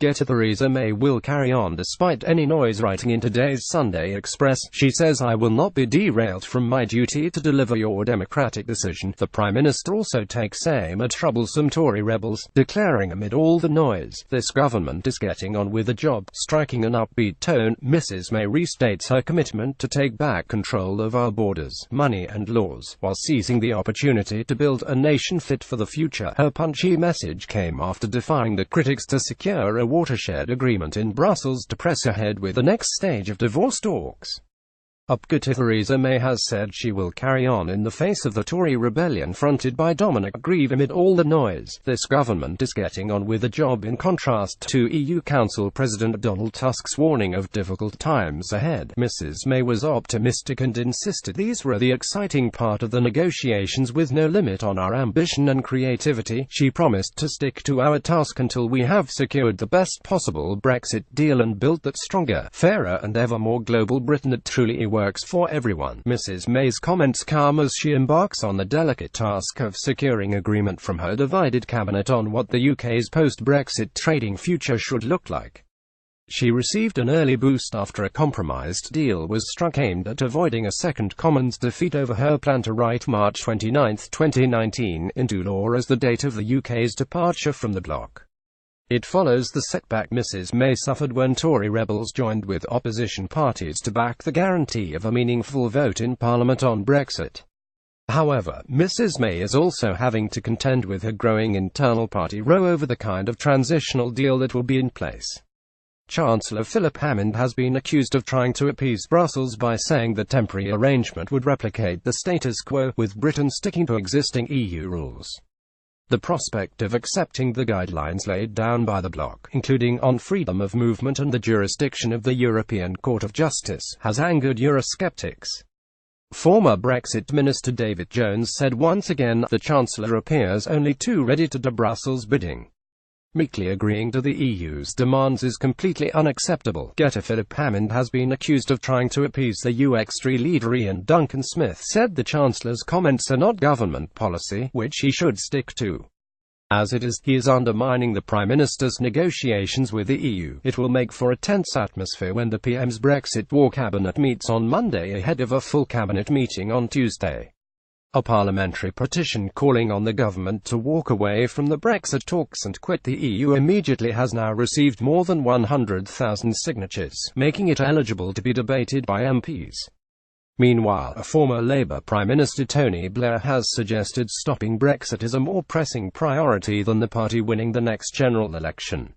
GETTYTheresa May will carry on despite any noise writing in today's Sunday Express. She says, "I will not be derailed from my duty to deliver your democratic decision." The Prime Minister also takes aim at troublesome Tory rebels, declaring amid all the noise, "This government is getting on with the job." Striking an upbeat tone, Mrs. May restates her commitment to take back control of our borders, money and laws, while seizing the opportunity to build a nation fit for the future. Her punchy message came after defying the critics to secure a watershed agreement in Brussels to press ahead with the next stage of divorce talks. Upbeat Theresa May has said she will carry on in the face of the Tory rebellion fronted by Dominic Grieve amid all the noise. "This government is getting on with the job," in contrast to EU Council President Donald Tusk's warning of difficult times ahead. Mrs. May was optimistic and insisted these were the exciting part of the negotiations, with no limit on our ambition and creativity. She promised to stick to our task until we have secured the best possible Brexit deal and built that stronger, fairer and ever more global Britain that truly works for everyone. Mrs. May's comments come as she embarks on the delicate task of securing agreement from her divided cabinet on what the UK's post-Brexit trading future should look like. She received an early boost after a compromised deal was struck aimed at avoiding a second Commons defeat over her plan to write March 29, 2019, into law as the date of the UK's departure from the bloc. It follows the setback Mrs. May suffered when Tory rebels joined with opposition parties to back the guarantee of a meaningful vote in Parliament on Brexit. However, Mrs. May is also having to contend with her growing internal party row over the kind of transitional deal that will be in place. Chancellor Philip Hammond has been accused of trying to appease Brussels by saying the temporary arrangement would replicate the status quo, with Britain sticking to existing EU rules. The prospect of accepting the guidelines laid down by the bloc, including on freedom of movement and the jurisdiction of the European Court of Justice, has angered Eurosceptics. Former Brexit Minister David Jones said once again, "The Chancellor appears only too ready to do Brussels' bidding. Meekly agreeing to the EU's demands is completely unacceptable." Philip Hammond has been accused of trying to appease the UX3 leader. Ian Duncan Smith said the Chancellor's comments are not government policy, which he should stick to. As it is, he is undermining the Prime Minister's negotiations with the EU. It will make for a tense atmosphere when the PM's Brexit War Cabinet meets on Monday ahead of a full cabinet meeting on Tuesday. A parliamentary petition calling on the government to walk away from the Brexit talks and quit the EU immediately has now received more than 100,000 signatures, making it eligible to be debated by MPs. Meanwhile, a former Labour Prime Minister Tony Blair has suggested stopping Brexit is a more pressing priority than the party winning the next general election.